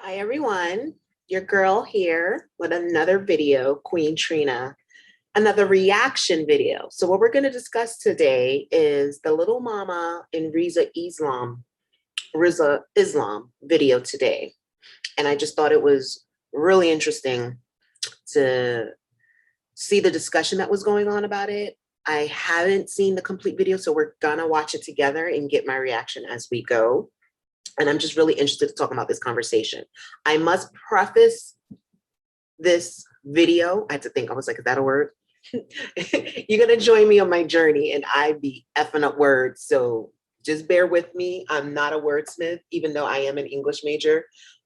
Hi everyone, your girl here with another video, Queen Trina, another reaction video. So what we're going to discuss today is the Little Mama in Rizza Islam video today. And I just thought it was really interesting to see the discussion that was going on about it. I haven't seen the complete video, so we're gonna watch it together and get my reaction as we go. And I'm just really interested to talk about this conversation. I must preface this video. I had to think, I was like, is that a word? You're gonna join me on my journey and I be effing up words. So just bear with me. I'm not a wordsmith, even though I am an English major.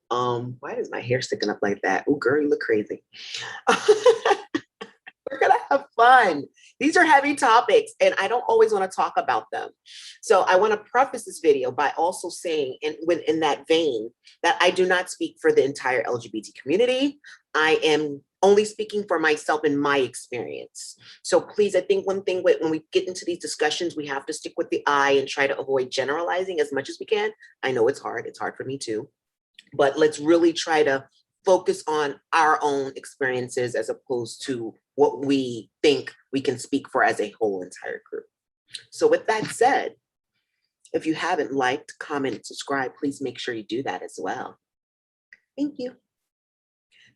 Why is my hair sticking up like that? Oh, girl, you look crazy. We're gonna have fun. These are heavy topics and I don't always want to talk about them. So I want to preface this video by also saying in that vein that I do not speak for the entire LGBT community. I am only speaking for myself and my experience. So please, I think one thing when we get into these discussions, we have to stick with the I and try to avoid generalizing as much as we can. I know it's hard. It's hard for me too. But let's really try to focus on our own experiences as opposed to what we think we can speak for as a whole entire group. So with that said, if you haven't liked, comment, subscribe, please make sure you do that as well. Thank you.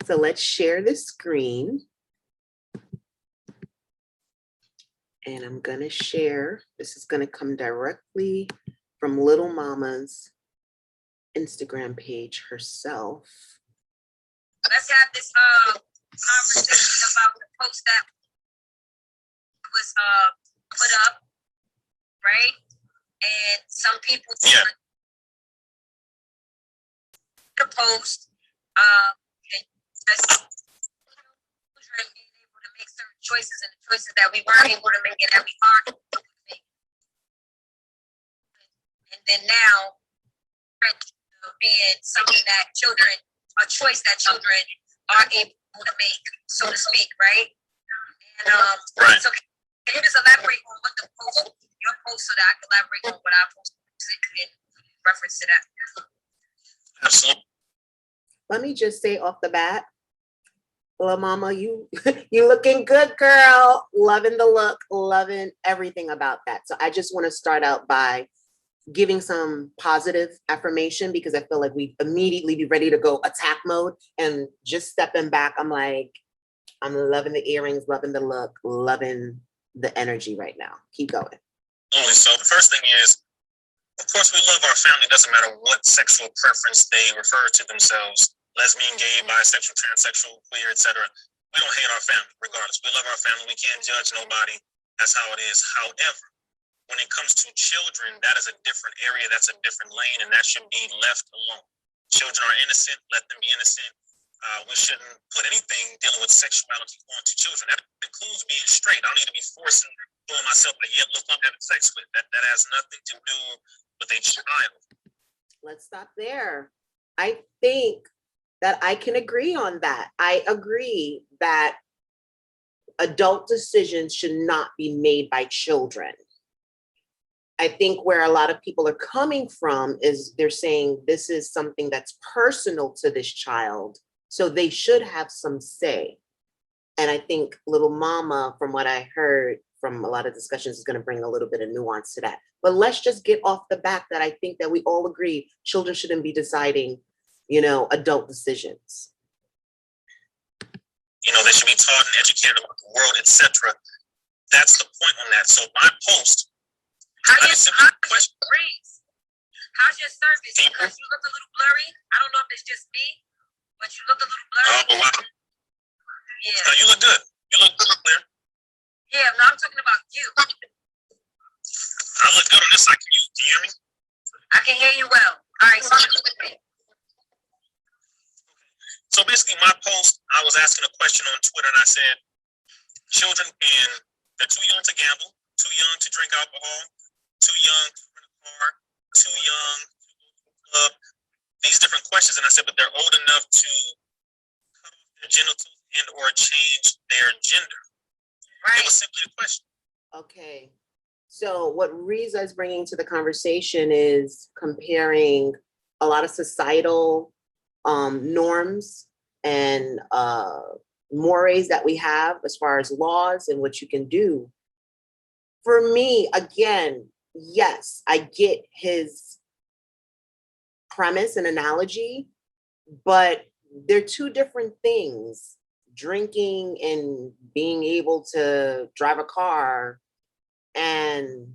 So let's share the screen. And I'm gonna share, this is gonna come directly from Little Mama's Instagram page herself. Let's have this conversation about the post that was put up, right? And some people the post as children being able to make certain choices and the choices that we weren't able to make and that we aren't able to make. And then now being something that children, a choice that children are able to make, so to speak, right? And so can you just elaborate on what the post, your post, so that I can elaborate on what I posted in reference to that? Absolutely. Let me just say off the bat, Little Mama, you looking good, girl. Loving the look, loving everything about that. So I just want to start out by giving some positive affirmation because I feel like we immediately be ready to go attack mode, and just stepping back, I'm like, I'm loving the earrings, loving the look, loving the energy right now. Keep going. So the first thing is, of course, we love our family. Doesn't matter what sexual preference they refer to themselves, lesbian, gay, bisexual, transsexual, queer, etc. We don't hate our family, regardless. We love our family. We can't judge nobody. That's how it is. However, when it comes to children, that is a different area. That's a different lane, and that should be left alone. Children are innocent. Let them be innocent. We shouldn't put anything dealing with sexuality onto children. That includes being straight. I don't need to be forcing myself to, yeah, look, I'm having sex with. That has nothing to do with a child. Let's stop there. I think that I can agree on that. I agree that adult decisions should not be made by children. I think where a lot of people are coming from is they're saying this is something that's personal to this child, so they should have some say. And I think Little Mama, from what I heard from a lot of discussions, is going to bring a little bit of nuance to that. But let's just get off the bat that I think that we all agree children shouldn't be deciding, adult decisions. They should be taught and educated about the world, etc. That's the point on that. So my post. How's your service? Because you look a little blurry. I don't know if it's just me, but you look a little blurry. Oh, wow. Yeah. No, you look good. You look good, clear. Yeah, no, I'm talking about you. I look good on this side. Can you hear me? I can hear you well. All right. So basically, my post, I was asking a question on Twitter, and I said, children they're too young to gamble, too young to drink alcohol, too young to rent a car, too young to go to a club, these different questions. And I said, but they're old enough to cut off their genitals and or change their gender. Right. It was simply a question. Okay. So what Rizza is bringing to the conversation is comparing a lot of societal norms and mores that we have as far as laws and what you can do. For me, again, yes, I get his premise and analogy, but they're two different things. Drinking and being able to drive a car and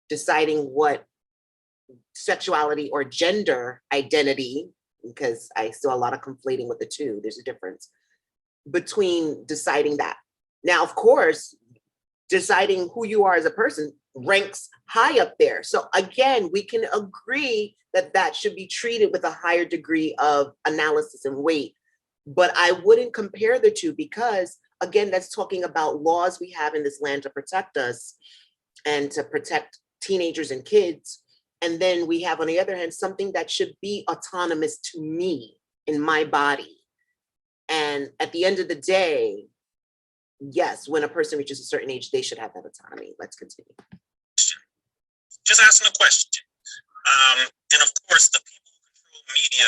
deciding what sexuality or gender identity, because I saw a lot of conflating with the two. There's a difference between deciding that. Now, of course, deciding who you are as a person ranks high up there. So again, we can agree that that should be treated with a higher degree of analysis and weight. But I wouldn't compare the two because, again, that's talking about laws we have in this land to protect us and to protect teenagers and kids. And then we have, on the other hand, something that should be autonomous to me in my body. And at the end of the day, yes, when a person reaches a certain age, they should have that autonomy. Let's continue. Just asking a question. And of course, the people who control media,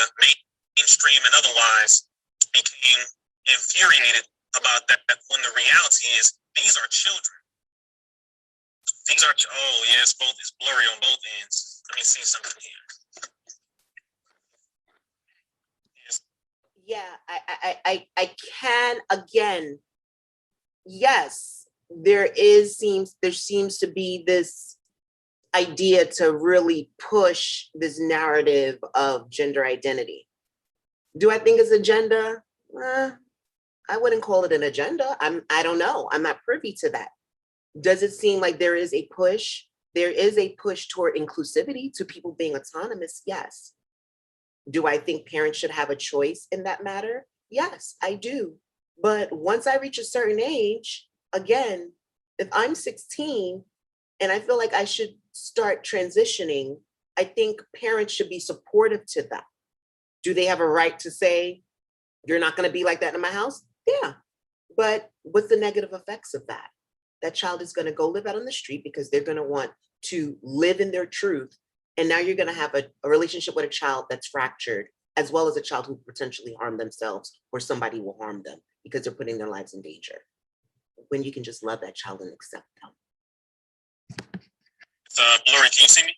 mainstream and otherwise, became infuriated about that when the reality is these are children. These are, oh yeah, it's blurry on both ends. Let me see something here. Yes. Yeah, I can, again, yes, there seems to be this idea to really push this narrative of gender identity. Do I think it's agenda? I wouldn't call it an agenda. I don't know. I'm not privy to that. Does it seem like there is a push? There is a push toward inclusivity to people being autonomous. Yes. Do I think parents should have a choice in that matter? Yes, I do. But once I reach a certain age, again, if I'm 16 and I feel like I should start transitioning, I think parents should be supportive to that. Do they have a right to say, you're not going to be like that in my house? Yeah. But what's the negative effects of that? That child is going to go live out on the street because they're going to want to live in their truth. And now you're going to have a relationship with a child that's fractured, as well as a child who potentially harm themselves or somebody will harm them because they're putting their lives in danger. When you can just love that child and accept them. Lori, can you see me?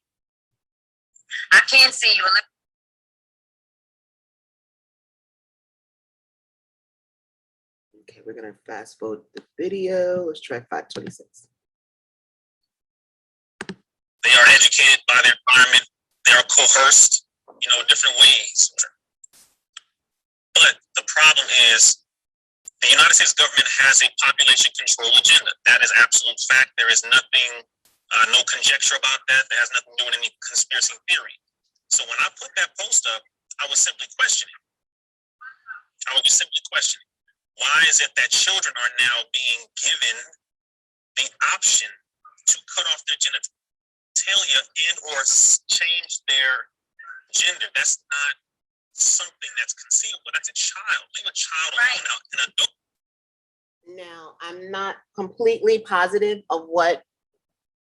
I can see you. Okay, we're gonna fast forward the video. Let's try 526. They are educated by their environment. They are coerced, different ways. But the problem is the United States government has a population control agenda. That is absolute fact. There is nothing, no conjecture about that. That has nothing to do with any conspiracy theory. So when I put that post up, I was simply questioning. Why is it that children are now being given the option to cut off their genitalia and or change their gender? That's not something that's conceivable. That's a child. Leave a child alone. Now, an adult. Now, I'm not completely positive of what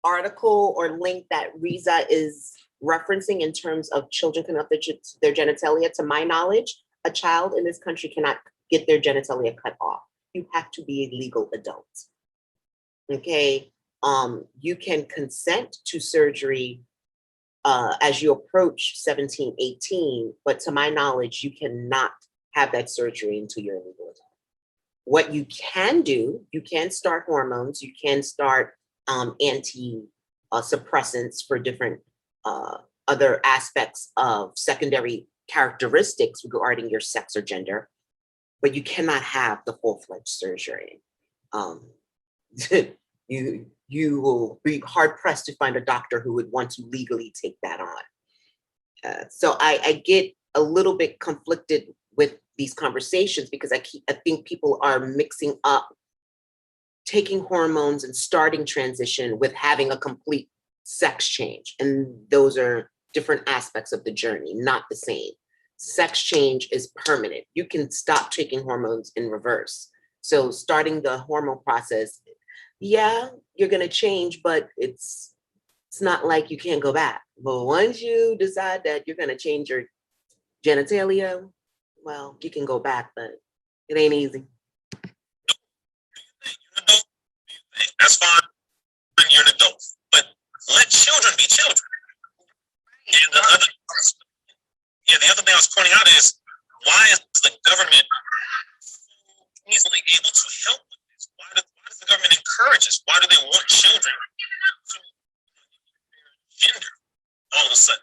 article or link that Rizza is referencing in terms of children cutting off their genitalia. To my knowledge, a child in this country cannot get their genitalia cut off. You have to be a legal adult. Okay. You can consent to surgery as you approach 17, 18, but to my knowledge, you cannot have that surgery until you're a legal adult. What you can do, you can start hormones, you can start anti-suppressants for different other aspects of secondary characteristics regarding your sex or gender, but you cannot have the full-fledged surgery. You will be hard-pressed to find a doctor who would want to legally take that on. So I get a little bit conflicted with these conversations because I think people are mixing up taking hormones and starting transition with having a complete sex change. And those are different aspects of the journey, not the same. Sex change is permanent. You can stop taking hormones in reverse. So starting the hormone process, yeah, you're going to change, but it's not like you can't go back. But once you decide that you're going to change your genitalia, Well, you can go back, but it ain't easy. That's fine. You're an adult, but let children be children. And the other thing I was pointing out is, why is the government easily able to help with this? Why does the government encourage this? Why do they want children to gender all of a sudden?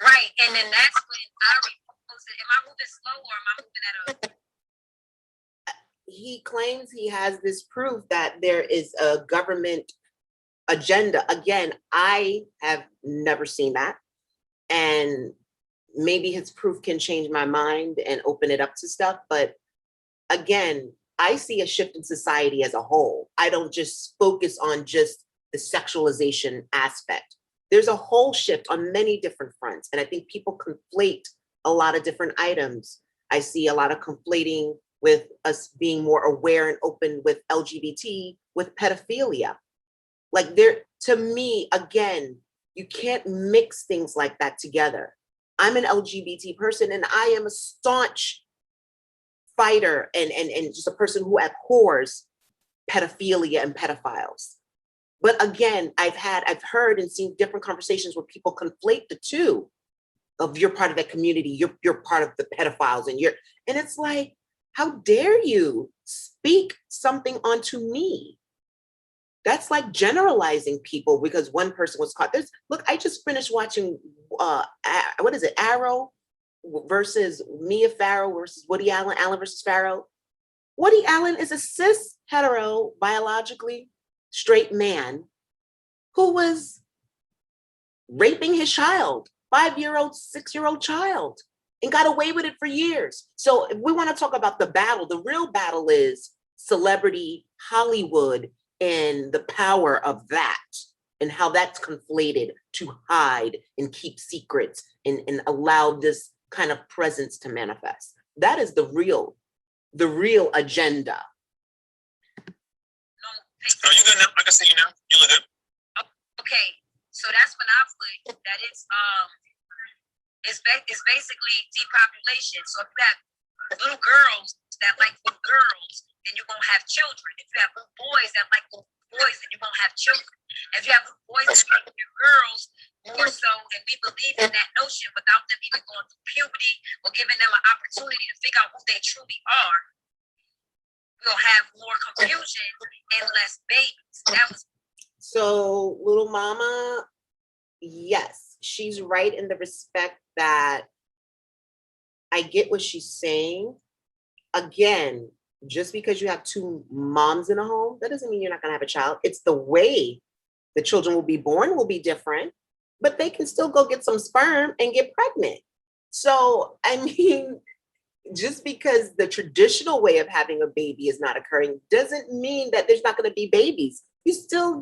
Right, and then that's when I repost it. Am I moving slow or am I moving at a? He claims he has this proof that there is a government agenda. Again, I have never seen that. And maybe his proof can change my mind and open it up to stuff. But again, I see a shift in society as a whole. I don't just focus on just the sexualization aspect. There's a whole shift on many different fronts. And I think people conflate a lot of different items. I see a lot of conflating with us being more aware and open with LGBT, with pedophilia. Like to me, again, you can't mix things like that together. I'm an LGBT person and I am a staunch fighter and just a person who abhors pedophilia and pedophiles. But again, I've heard and seen different conversations where people conflate the two of you're part of that community, you're part of the pedophiles and it's like, how dare you speak something onto me? That's like generalizing people because one person was caught. Look, I just finished watching, what is it, Arrow versus Mia Farrow versus Woody Allen, Allen versus Farrow. Woody Allen is a cis hetero, biologically straight man who was raping his child, 5-year-old, 6-year-old child, and got away with it for years. So if we want to talk about the battle, the real battle is celebrity Hollywood and the power of that and how that's conflated to hide and keep secrets and allow this kind of presence to manifest. That is the real agenda. Are you good now? I can see you now. You look good. Okay, so that's when I put that it's basically depopulation. So if you have little girls that like little girls, then you're gonna have children. If you have little boys that like little boys, then you're gonna have children. If you have little boys that like your girls more so, and we believe in that notion without them even going through puberty or giving them an opportunity to figure out who they truly are, we'll have more confusion and less babies. So little mama, yes, she's right in the respect that I get what she's saying. Again, just because you have two moms in a home, that doesn't mean you're not going to have a child. It's the way the children will be born will be different, but they can still go get some sperm and get pregnant. So, I mean, just because the traditional way of having a baby is not occurring doesn't mean that there's not going to be babies. We still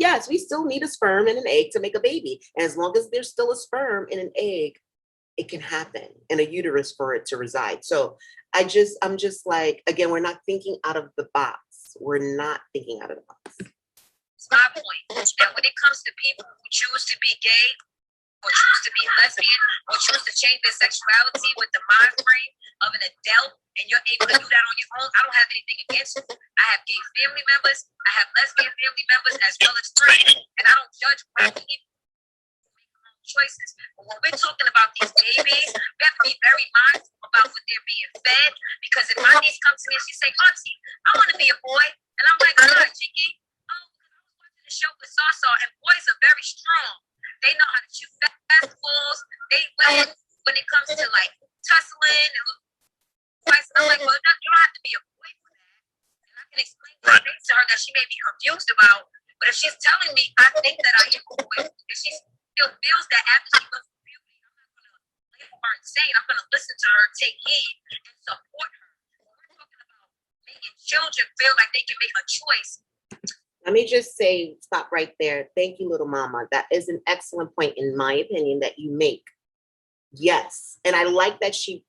need a sperm and an egg to make a baby. And as long as there's still a sperm and an egg, it can happen, and a uterus for it to reside. So I'm just like, again, we're not thinking out of the box. We're not thinking out of the box. That's my point. And when it comes to people who choose to be gay, or choose to be lesbian, or choose to change their sexuality with the mind frame of an adult, and you're able to do that on your own, I don't have anything against it. I have gay family members, I have lesbian family members, as well as straight, and I don't judge people choices. But when we're talking about these babies, we have to be very mindful about what they're being fed, because if my niece comes to me and she say, Auntie, I want to be a boy, and I'm like, God, Jiggy, oh, because I was watching the show with Sasa, and boys are very strong. They know how to shoot basketballs. When it comes to like tussling and fights, I'm like, well, you don't have to be a boy for that. And I can explain things to her that she may be confused about. But if she's telling me, I think that I am a boy, if she still feels that after she goes through puberty, I'm not going to lay her insane. I'm going to listen to her, take heed, and support her. When we're talking about making children feel like they can make a choice. Let me just say, stop right there. Thank you, little mama. That is an excellent point, in my opinion, that you make. Yes. And I like that she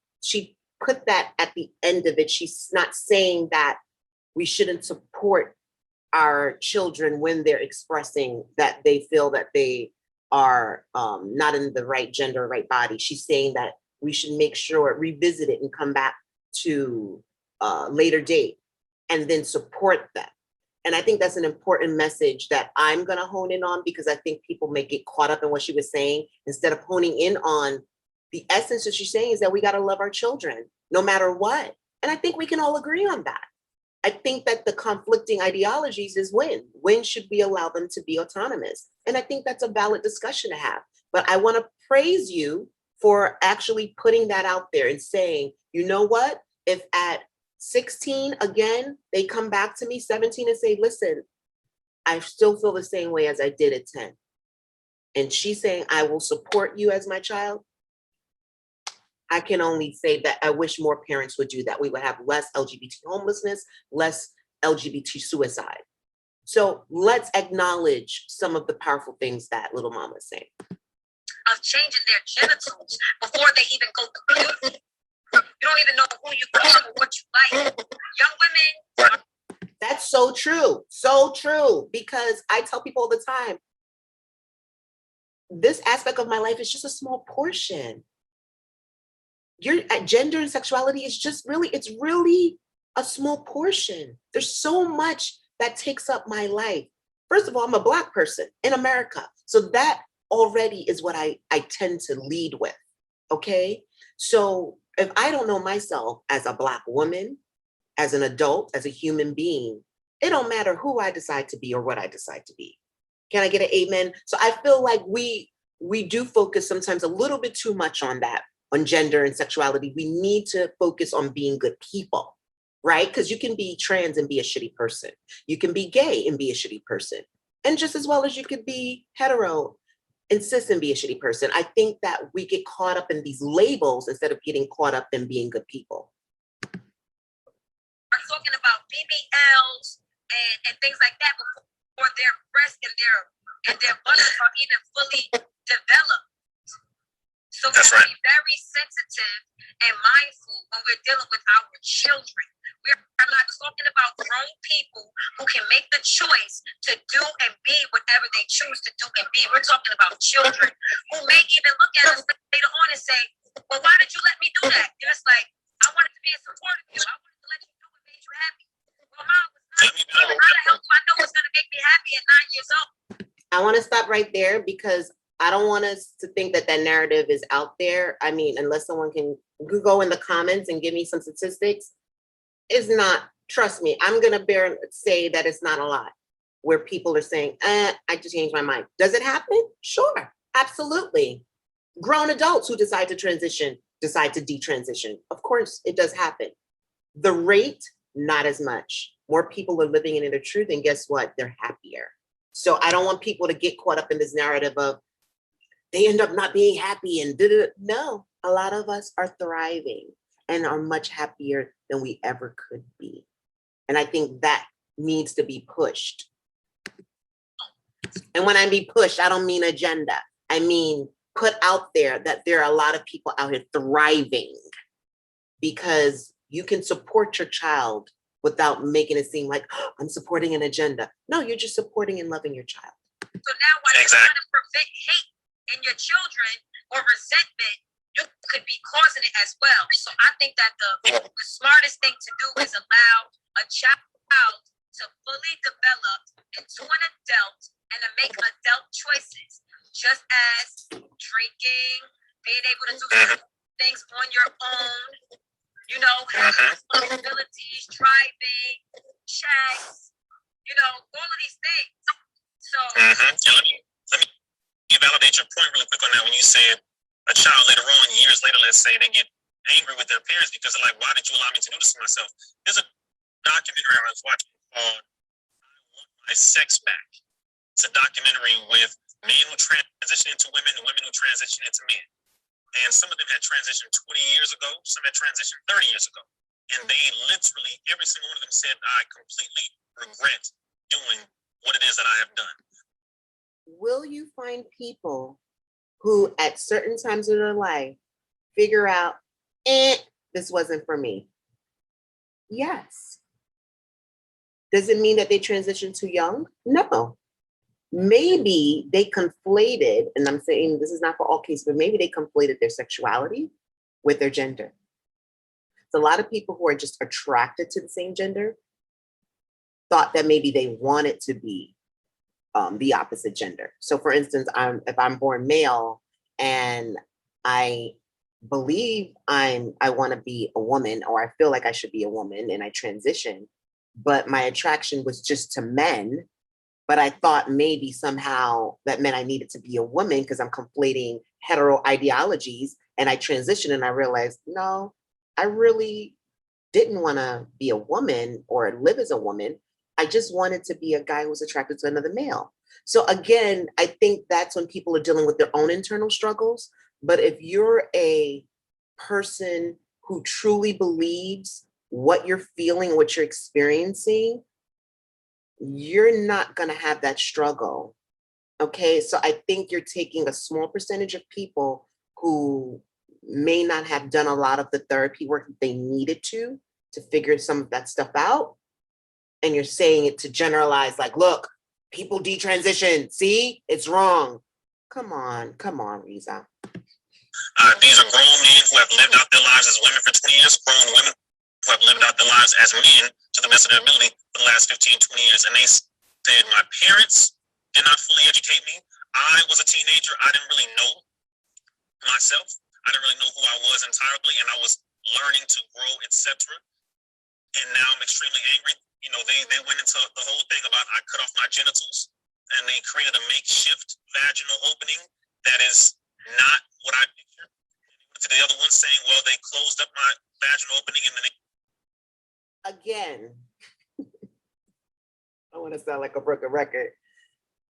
put that at the end of it. She's not saying that we shouldn't support our children when they're expressing that they feel that they are not in the right gender, right body. She's saying that we should make sure, revisit it and come back to later date and then support them. And I think that's an important message that I'm going to hone in on, because I think people may get caught up in what she was saying instead of honing in on the essence that she's saying is that we got to love our children no matter what. And I think we can all agree on that. I think that the conflicting ideologies is when should we allow them to be autonomous? And I think that's a valid discussion to have. But I want to praise you for actually putting that out there and saying, you know what, if at 16, again, they come back to me, 17, and say, listen, I still feel the same way as I did at 10. And she's saying, I will support you as my child. I can only say that I wish more parents would do that. We would have less LGBT homelessness, less LGBT suicide. So let's acknowledge some of the powerful things that little mama is saying. Of changing their genitals before they even go to puberty. You don't even know who you are or what you like. Young women. That's so true. So true. Because I tell people all the time, this aspect of my life is just a small portion. Your gender and sexuality is just really, it's really a small portion. There's so much that takes up my life. First of all, I'm a Black person in America. So that already is what I tend to lead with. Okay. So if I don't know myself as a Black woman, as an adult, as a human being, it don't matter who I decide to be or what I decide to be. Can I get an amen? So I feel like we do focus sometimes a little bit too much on that, on gender and sexuality. We need to focus on being good people, right? Because you can be trans and be a shitty person. You can be gay and be a shitty person. And just as well as you could be hetero and cis and be a shitty person. I think that we get caught up in these labels instead of getting caught up in being good people. We're talking about BBLs and things like that before their breasts and their buttocks are even fully developed. So we have to be very sensitive and mindful when we're dealing with our children. We're not talking about grown people who can make the choice to do and be whatever they choose to do and be. We're talking about children who may even look at us later on and say, well, why did you let me do that? And it's like, I wanted to be a support of you. I wanted to let you do what made you happy. Well, Mom, how the hell do I know what's going to make me happy at 9 years old? I want to stop right there because I don't want us to think that that narrative is out there. I mean, unless someone can go in the comments and give me some statistics, it's not, trust me, I'm going to say that it's not a lot where people are saying, I just changed my mind. Does it happen? Sure, absolutely. Grown adults who decide to transition, decide to detransition. Of course, it does happen. The rate, not as much. More people are living in their truth, and guess what? They're happier. So I don't want people to get caught up in this narrative of they end up not being happy and no, a lot of us are thriving and are much happier than we ever could be. And I think that needs to be pushed. And when I mean pushed, I don't mean agenda. I mean, put out there that there are a lot of people out here thriving, because you can support your child without making it seem like, oh, I'm supporting an agenda. No, you're just supporting and loving your child. So now while you're trying to prevent hate in your children or resentment, you could be causing it as well. So I think that the smartest thing to do is allow a child to fully develop into an adult and to make adult choices, just as drinking, being able to do things on your own, you know, having responsibilities, driving, checks, you know, all of these things. So let me validate your point really quick on that. When you said a child later on, years later, let's say, they get angry with their parents because they're like, why did you allow me to do this to myself? There's a documentary I was watching called I Want My Sex Back. It's a documentary with men who transition into women and women who transition into men. And some of them had transitioned 20 years ago, some had transitioned 30 years ago. And they literally, every single one of them said, I completely regret doing what it is that I have done. Will you find people who at certain times in their life figure out, this wasn't for me? Yes. Does it mean that they transitioned too young? No. Maybe they conflated, and I'm saying this is not for all cases, but maybe they conflated their sexuality with their gender. So a lot of people who are just attracted to the same gender thought that maybe they wanted to be the opposite gender. So for instance, if I'm born male and I believe I want to be a woman, or I feel like I should be a woman, and I transition, but my attraction was just to men, but I thought maybe somehow that meant I needed to be a woman because I'm conflating hetero ideologies, and I transitioned and I realized, no, I really didn't want to be a woman or live as a woman. I just wanted to be a guy who was attracted to another male. So again, I think that's when people are dealing with their own internal struggles. But if you're a person who truly believes what you're feeling, what you're experiencing, you're not going to have that struggle. Okay. So I think you're taking a small percentage of people who may not have done a lot of the therapy work that they needed to figure some of that stuff out. And you're saying it to generalize, like, look, people detransition. See, it's wrong. Come on, Rizza. These are grown men who have lived out their lives as women for 20 years, grown women who have lived out their lives as men to the best of their ability for the last 15, 20 years. And they said, my parents did not fully educate me. I was a teenager. I didn't really know myself. I didn't really know who I was entirely, and I was learning to grow, etc. And now I'm extremely angry. You know, they went into the whole thing about I cut off my genitals, and they created a makeshift vaginal opening that is not what I pictured. To the other one saying, well, they closed up my vaginal opening, and then they... Again, I want to sound like a broken record.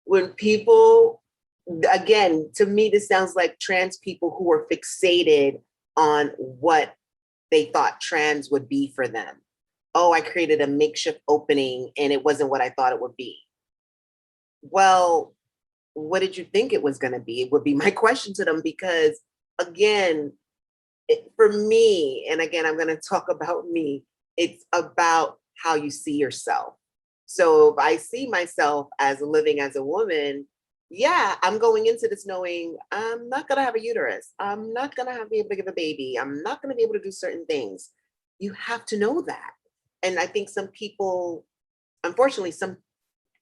When people, again, to me, this sounds like trans people who are fixated on what they thought trans would be for them. Oh, I created a makeshift opening and it wasn't what I thought it would be. Well, what did you think it was going to be? It would be my question to them, because again, for me, and again, I'm going to talk about me, it's about how you see yourself. So if I see myself as living as a woman, yeah, I'm going into this knowing I'm not going to have a uterus. I'm not going to be able to give a baby. I'm not going to be able to do certain things. You have to know that. And I think some people, unfortunately, some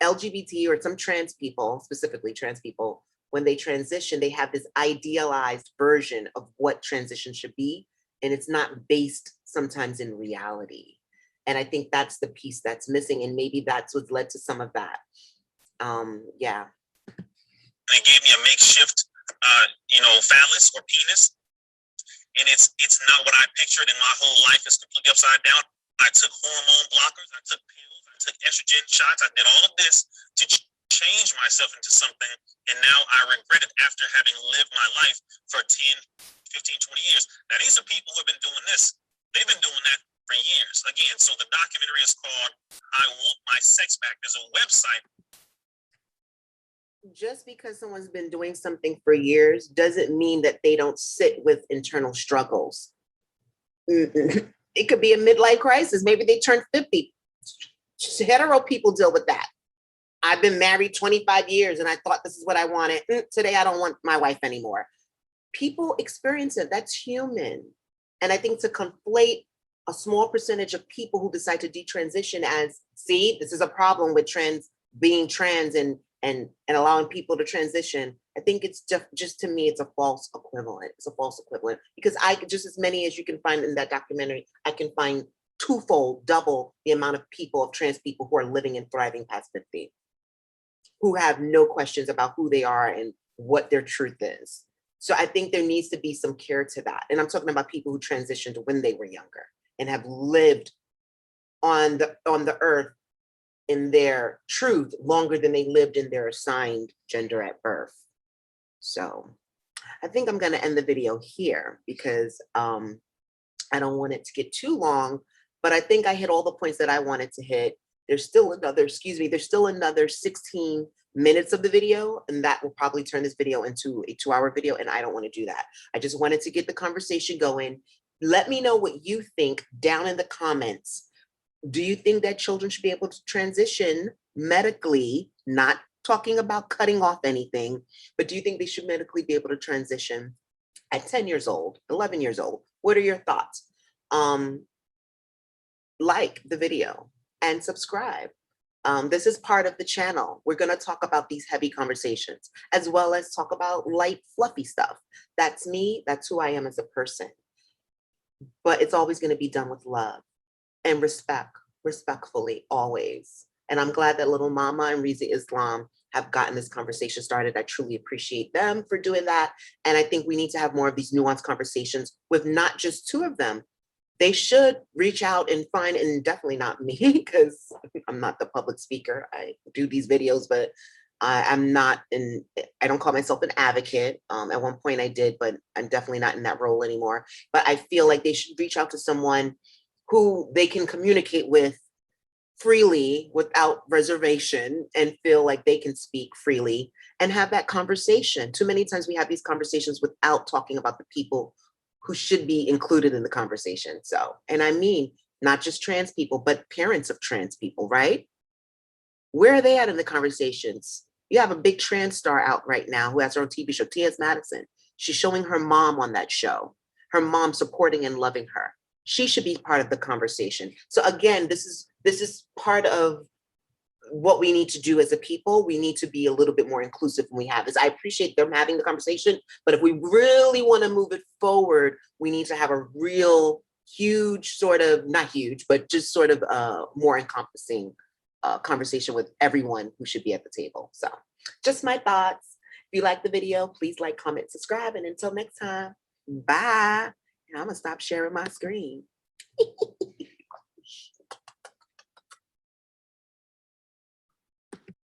LGBT or some trans people, specifically trans people, when they transition, they have this idealized version of what transition should be. And it's not based sometimes in reality. And I think that's the piece that's missing. And maybe that's what led to some of that. Yeah. They gave me a makeshift, phallus or penis. And it's not what I pictured, and my whole life is completely upside down. I took hormone blockers, I took pills, I took estrogen shots, I did all of this to change myself into something, and now I regret it after having lived my life for 10, 15, 20 years. Now, these are people who have been doing this. They've been doing that for years. Again, so the documentary is called I Want My Sex Back. There's a website. Just because someone's been doing something for years doesn't mean that they don't sit with internal struggles. It could be a midlife crisis. Maybe they turned 50. Hetero people deal with that. I've been married 25 years and I thought this is what I wanted. Today, I don't want my wife anymore. People experience it. That's human. And I think to conflate a small percentage of people who decide to detransition as, see, this is a problem with being trans and allowing people to transition. I think it's just to me, it's a false equivalent. It's a false equivalent, because I could, just as many as you can find in that documentary, I can find twofold, double the amount of people, of trans people who are living and thriving past 50, who have no questions about who they are and what their truth is. So I think there needs to be some care to that. And I'm talking about people who transitioned when they were younger and have lived on the earth in their truth longer than they lived in their assigned gender at birth. So I think I'm going to end the video here, because I don't want it to get too long, but I think I hit all the points that I wanted to hit. There's still another 16 minutes of the video, and that will probably turn this video into a 2-hour video, and I don't want to do that. I just wanted to get the conversation going. Let me know what you think down in the comments. Do you think that children should be able to transition medically, not talking about cutting off anything, but do you think they should medically be able to transition at 10 years old, 11 years old? What are your thoughts? like the video and subscribe. This is part of the channel. We're going to talk about these heavy conversations as well as talk about light, fluffy stuff. That's me. That's who I am as a person. But it's always going to be done with love and respect, respectfully, always. And I'm glad that Little Mama and Rizza Islam have gotten this conversation started. I truly appreciate them for doing that. And I think we need to have more of these nuanced conversations with not just two of them. They should reach out and find, and definitely not me, because I'm not the public speaker. I do these videos, but I'm not I don't call myself an advocate. At one point I did, but I'm definitely not in that role anymore. But I feel like they should reach out to someone who they can communicate with freely without reservation and feel like they can speak freely and have that conversation. Too many times we have these conversations without talking about the people who should be included in the conversation. So, and I mean, not just trans people, but parents of trans people, right? Where are they at in the conversations? You have a big trans star out right now who has her own TV show, T.S. Madison. She's showing her mom on that show, her mom supporting and loving her. She should be part of the conversation. So again, this is part of what we need to do as a people. We need to be a little bit more inclusive when we have this. I appreciate them having the conversation, but if we really want to move it forward, we need to have a real huge sort of, not huge, but just sort of more encompassing conversation with everyone who should be at the table. So just my thoughts. If you like the video, please like, comment, subscribe. And until next time, bye. And I'm gonna stop sharing my screen.